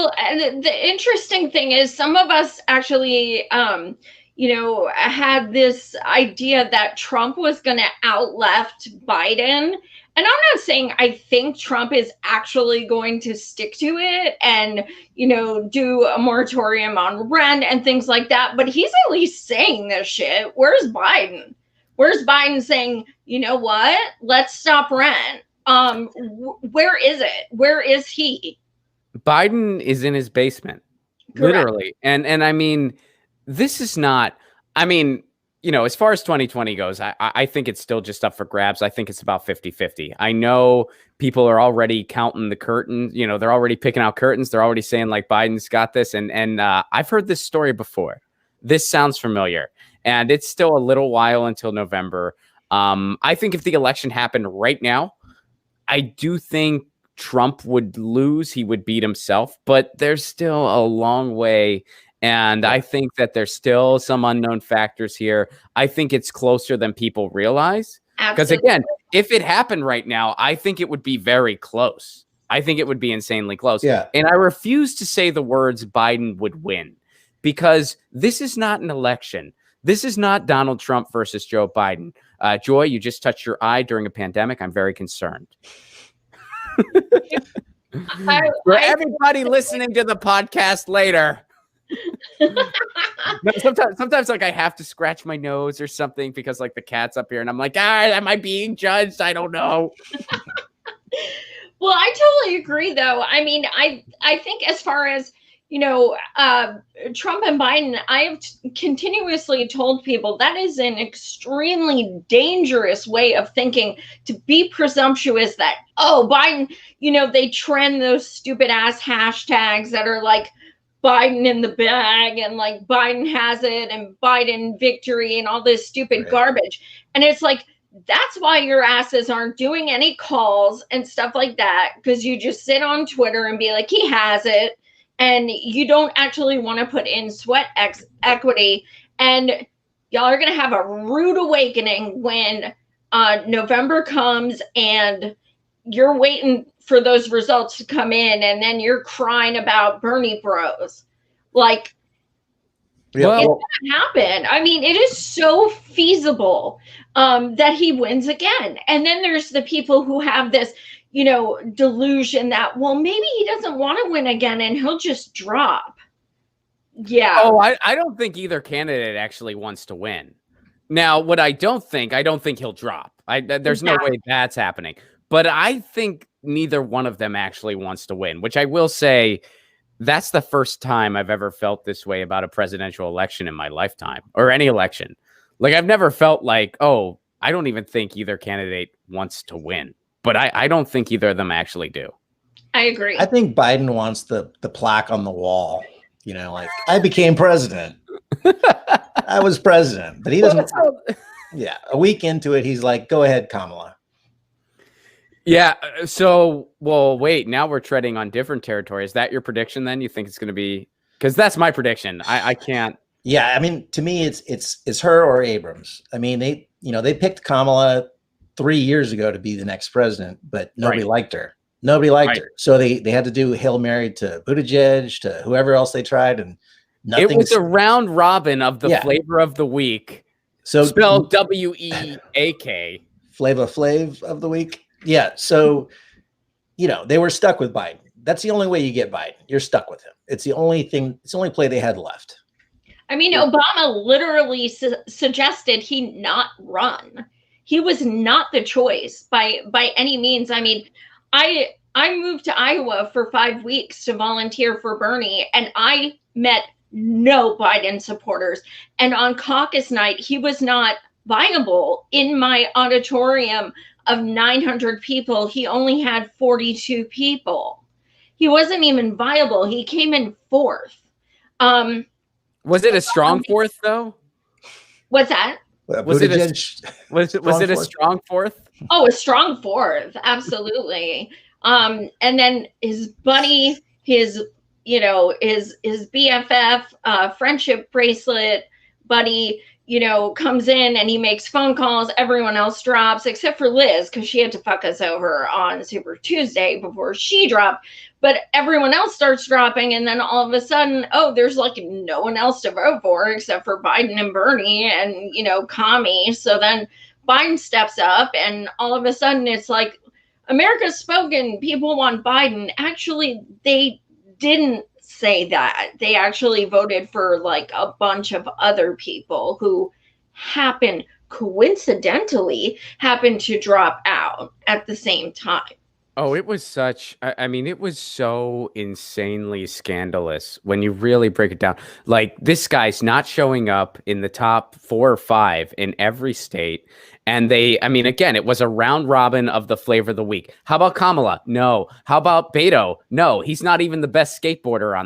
Well, and the interesting thing is some of us actually, had this idea that Trump was going to outleft Biden. And I'm not saying I think Trump is actually going to stick to it and, do a moratorium on rent and things like that. But he's at least saying this shit. Where's Biden? Where's Biden saying, you know what? Let's stop rent. Where is it? Where is he? Biden is in his basement, Correct. literally. And I mean, this is not, I mean, as far as 2020 goes, I think it's still just up for grabs. I think it's about 50-50. I know people are already counting the curtains. They're already picking out curtains. They're already saying like Biden's got this. And I've heard this story before. This sounds familiar. And it's still a little while until November. I think if the election happened right now, I do think Trump would lose. He would beat himself. But there's still a long way. And I think that there's still some unknown factors here. I think it's closer than people realize. Because again, if it happened right now, I think it would be very close. I think it would be insanely close. Yeah. And I refuse to say the words Biden would win, because this is not an election. This is not Donald Trump versus Joe Biden. Joy, you just touched your eye during a pandemic. I'm very concerned. For everybody listening to the podcast later. No, sometimes like I have to scratch my nose or something because like the cat's up here and I'm like, am I being judged? I don't know. Well, I totally agree though. I mean, I think as far as, Trump and Biden, I have continuously told people that is an extremely dangerous way of thinking, to be presumptuous that, Biden, they trend those stupid ass hashtags that are like, Biden in the bag and like Biden has it and Biden victory and all this stupid garbage. And it's like, that's why your asses aren't doing any calls and stuff like that, because you just sit on Twitter and be like, he has it. And you don't actually want to put in sweat equity. And y'all are going to have a rude awakening when November comes and you're waiting for those results to come in, and then you're crying about Bernie bros. Like, it's gonna happen. I mean, it is so feasible that he wins again. And then there's the people who have this, delusion that, well, maybe he doesn't want to win again and he'll just drop. Yeah. Oh, I don't think either candidate actually wants to win. Now, what I don't think he'll drop. There's no way that's happening. But I think neither one of them actually wants to win, which I will say that's the first time I've ever felt this way about a presidential election in my lifetime, or any election. Like, I've never felt like, I don't even think either candidate wants to win. But I don't think either of them actually do. I agree. I think Biden wants the plaque on the wall. Like, I became president. I was president. But he doesn't. Yeah. A week into it, he's like, go ahead, Kamala. Yeah. So, well, wait, now we're treading on different territory. Is that your prediction then? You think it's going to be, because that's my prediction. I can't. Yeah. I mean, to me, it's her or Abrams. I mean, they picked Kamala 3 years ago to be the next president, but nobody liked her. Nobody liked her. So they had to do Hail Mary to Buttigieg, to whoever else they tried. And nothing. It was a round robin of the flavor of the week. So spelled WEAK. Flava Flav of the week. Yeah. So, they were stuck with Biden. That's the only way you get Biden. You're stuck with him. It's the only thing. It's the only play they had left. I mean, Obama literally suggested he not run. He was not the choice by any means. I mean, I moved to Iowa for 5 weeks to volunteer for Bernie, and I met no Biden supporters. And on caucus night, he was not viable. In my auditorium of 900 people, he only had 42 people. He wasn't even viable. He came in fourth. Was it a strong fourth, though? What's that? Was it a strong fourth? Oh, a strong fourth. Absolutely. And then his buddy, his BFF, friendship bracelet buddy, comes in and he makes phone calls. Everyone else drops except for Liz, because she had to fuck us over on Super Tuesday before she dropped. But everyone else starts dropping, and then all of a sudden, there's like no one else to vote for except for Biden and Bernie and, Commie. So then Biden steps up, and all of a sudden it's like, America's spoken, people want Biden. Actually, they didn't say that. They actually voted for like a bunch of other people who coincidentally happened to drop out at the same time. Oh, it was it was so insanely scandalous when you really break it down. Like, this guy's not showing up in the top 4 or 5 in every state. And again, it was a round robin of the flavor of the week. How about Kamala? No. How about Beto? No, he's not even the best skateboarder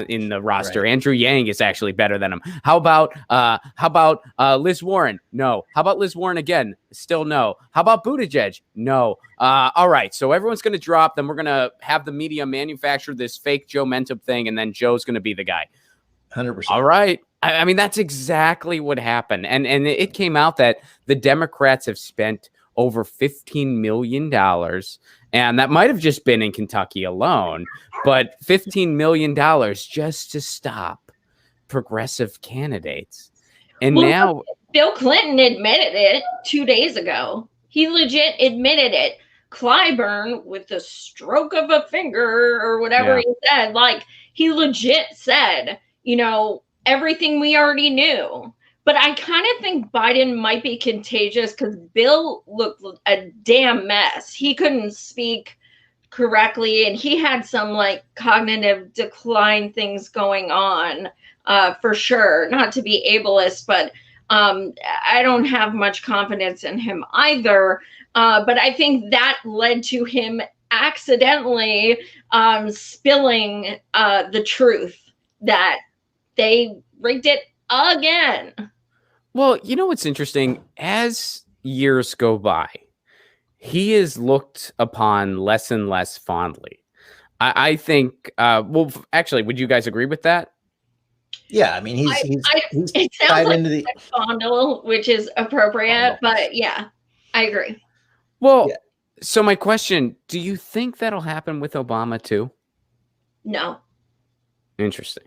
in the roster. Right. Andrew Yang is actually better than him. How about Liz Warren? No. How about Liz Warren again? Still no. How about Buttigieg? No. All right. So everyone's going to drop. Then we're going to have the media manufacture this fake Joe Mentum thing, and then Joe's going to be the guy. 100%. All right. That's exactly what happened. And it came out that the Democrats have spent over $15 million. And that might have just been in Kentucky alone, but $15 million just to stop progressive candidates. And now Bill Clinton admitted it 2 days ago. He legit admitted it. Clyburn, with the stroke of a finger or whatever he said, like, he legit said, everything we already knew. But I kind of think Biden might be contagious because Bill looked a damn mess. He couldn't speak correctly, and he had some like cognitive decline things going on for sure. Not to be ableist, but I don't have much confidence in him either. But I think that led to him accidentally spilling the truth that they rigged it again. Well, what's interesting? As years go by, he is looked upon less and less fondly. I think, actually, would you guys agree with that? Yeah, he's it sounds like fondle, which is appropriate, but yeah, I agree. Well, So my question, do you think that'll happen with Obama too? No. Interesting.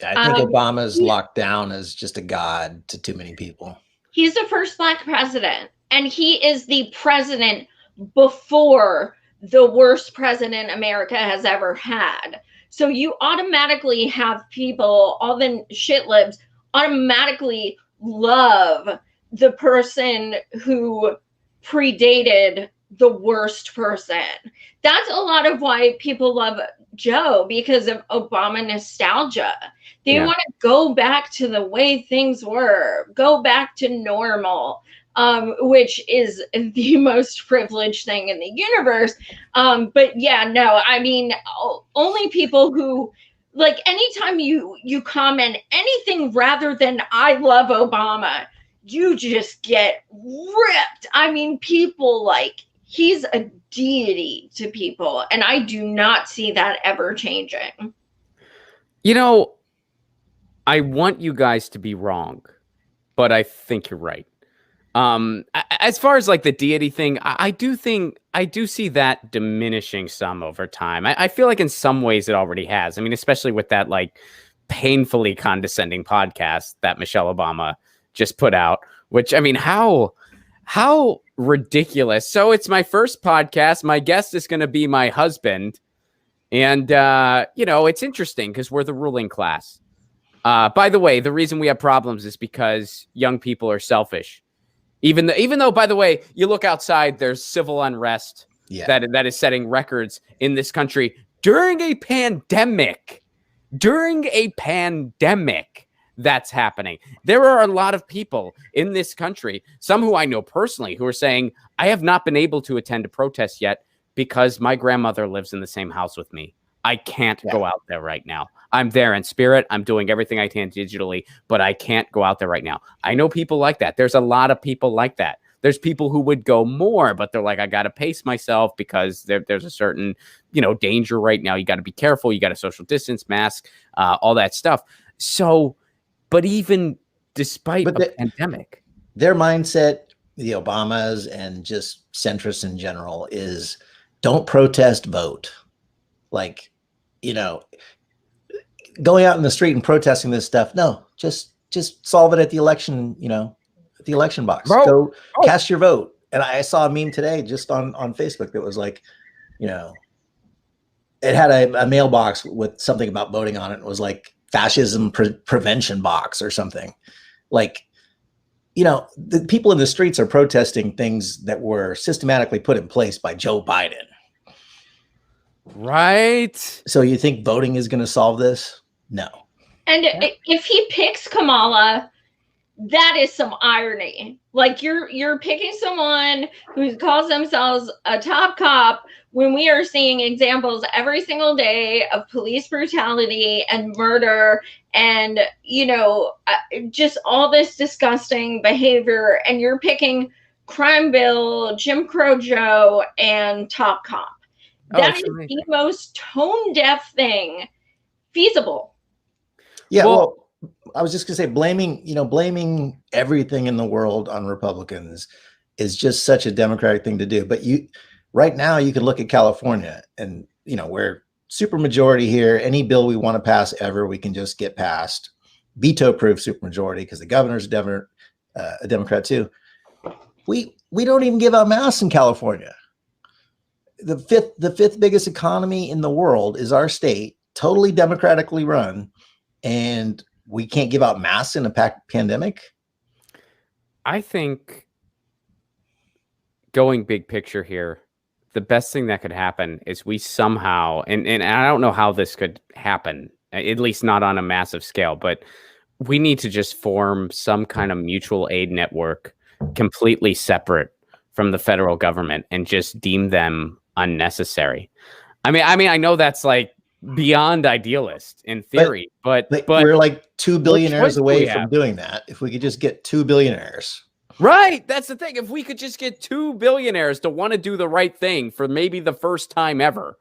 I think Obama's locked down as just a god to too many people. He's the first Black president, and he is the president before the worst president America has ever had. So you automatically have people, all the shit libs, automatically love the person who predated the worst person. That's a lot of why people love Joe, because of Obama nostalgia. They want to go back to the way things were, go back to normal, which is the most privileged thing in the universe. But yeah, no, only people who, like, anytime you comment anything rather than I love Obama, you just get ripped. People like, he's a deity to people, and I do not see that ever changing. I want you guys to be wrong, but I think you're right. As far as like the deity thing, I do see that diminishing some over time. I feel like in some ways it already has. Especially with that like painfully condescending podcast that Michelle Obama just put out, which how ridiculous. So it's my first podcast. My guest is going to be my husband. And, it's interesting because we're the ruling class. By the way, the reason we have problems is because young people are selfish. Even though, by the way, you look outside, there's civil unrest that is setting records in this country during a pandemic. That's happening. There are a lot of people in this country, some who I know personally, who are saying, I have not been able to attend a protest yet because my grandmother lives in the same house with me. I can't go out there right now. I'm there in spirit. I'm doing everything I can digitally, but I can't go out there right now. I know people like that. There's a lot of people like that. There's people who would go more, but they're like, I got to pace myself because there's a certain, danger right now. You got to be careful. You got to social distance, mask, all that stuff. So, but even despite a pandemic. Their mindset, the Obamas and just centrists in general, is don't protest, vote. Like, you know, going out in the street and protesting this stuff. No, just solve it at the election, you know, at the election box. Go cast your vote. And I saw a meme today just on Facebook that was like, you know, it had a mailbox with something about voting on it. It was like fascism prevention box or something. Like, you know, the people in the streets are protesting things that were systematically put in place by Joe Biden. Right. So you think voting is going to solve this? No. And if he picks Kamala, that is some irony. Like you're picking someone who calls themselves a top cop when we are seeing examples every single day of police brutality and murder and, you know, just all this disgusting behavior. And you're picking Crime Bill, Jim Crow Joe, and top cop. That is the most tone deaf thing feasible. Yeah, well, I was just gonna say blaming everything in the world on Republicans is just such a Democratic thing to do. But right now you can look at California and, you know, we're super majority here. Any bill we want to pass ever, we can just get passed. Veto proof super majority because the governor's a Democrat too. We don't even give out masks in California. The fifth biggest economy in the world is our state, totally democratically run, and we can't give out masks in a pandemic. I think, going big picture here, the best thing that could happen is we somehow, and I don't know how this could happen, at least not on a massive scale, but we need to just form some kind of mutual aid network completely separate from the federal government and just deem them unnecessary. I mean, I know that's like beyond idealist in theory, but we're like 2 billionaires away from doing that. If we could just get 2 billionaires. Right. That's the thing. If we could just get 2 billionaires to want to do the right thing for maybe the first time ever.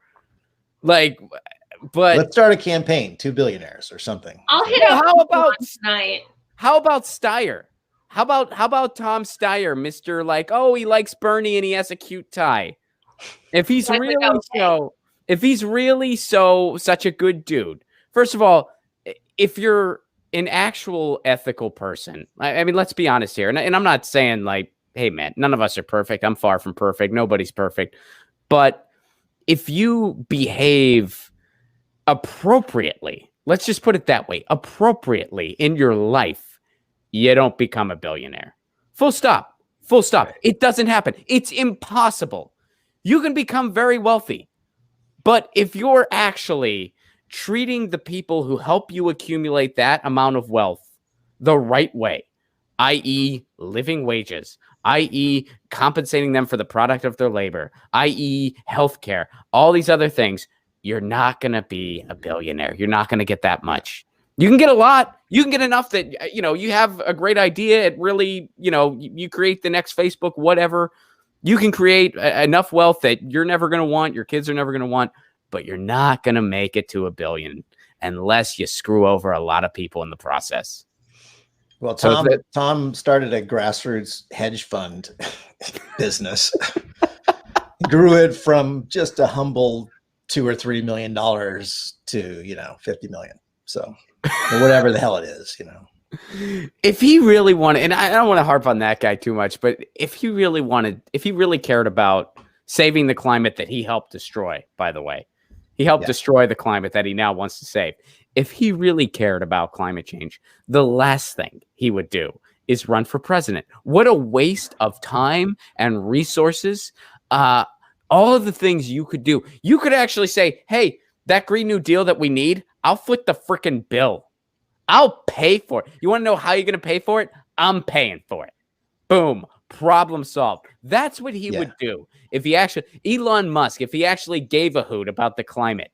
Like, but let's start a campaign, 2 billionaires or something. I'll hit up tonight. How about Steyer? How about Tom Steyer, Mr. Like, oh, he likes Bernie and he has a cute tie. If he's really such a good dude, first of all, if you're an actual ethical person, I mean, let's be honest here. And I'm not saying like, hey man, none of us are perfect. I'm far from perfect. Nobody's perfect. But if you behave appropriately, let's just put it that way, appropriately in your life, you don't become a billionaire. Full stop. Full stop. It doesn't happen. It's impossible. You can become very wealthy. But if you're actually treating the people who help you accumulate that amount of wealth the right way, i.e. living wages, i.e. compensating them for the product of their labor, i.e. healthcare, all these other things, you're not going to be a billionaire. You're not going to get that much. You can get a lot. You can get enough that, you know, you have a great idea. It really, you know, you create the next Facebook, whatever. You can create enough wealth that you're never going to want, your kids are never going to want, but you're not going to make it to $1 billion unless you screw over a lot of people in the process. Well, Tom started a grassroots hedge fund business, grew it from just a humble $2 or $3 million to, you know, 50 million. So whatever the hell it is, you know. If he really wanted, and I don't want to harp on that guy too much, but if he really cared about saving the climate that he helped destroy, by the way, he helped destroy the climate that he now wants to save. If he really cared about climate change, the last thing he would do is run for president. What a waste of time and resources. All of the things you could do. You could actually say, hey, that Green New Deal that we need, I'll foot the freaking bill. I'll pay for it. You want to know how you're going to pay for it? I'm paying for it. Boom. Problem solved. That's what he would do. If he actually, Elon Musk, if he actually gave a hoot about the climate,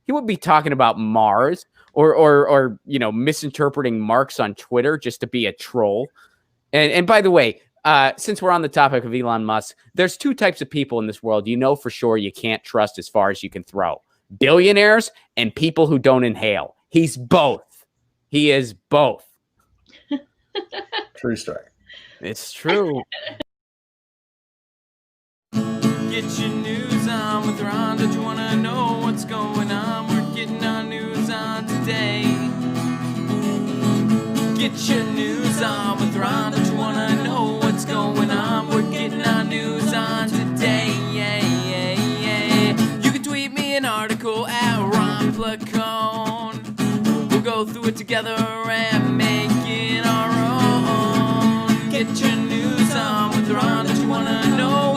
he would be talking about Mars or you know, misinterpreting Marx on Twitter just to be a troll. And by the way, since we're on the topic of Elon Musk, there's 2 types of people in this world you know for sure you can't trust as far as you can throw. Billionaires and people who don't inhale. He's both. He is both. True story. It's true. Get your news on with Ron. Don't you want to know what's going on? We're getting our news on today. Get your news on with Ron. Don't you want to know what's going on? We're getting our news on today. You can tweet me an article at Ron Placone. We'll go through it together and make it our own. Get your news on with Ron. Don't you want to know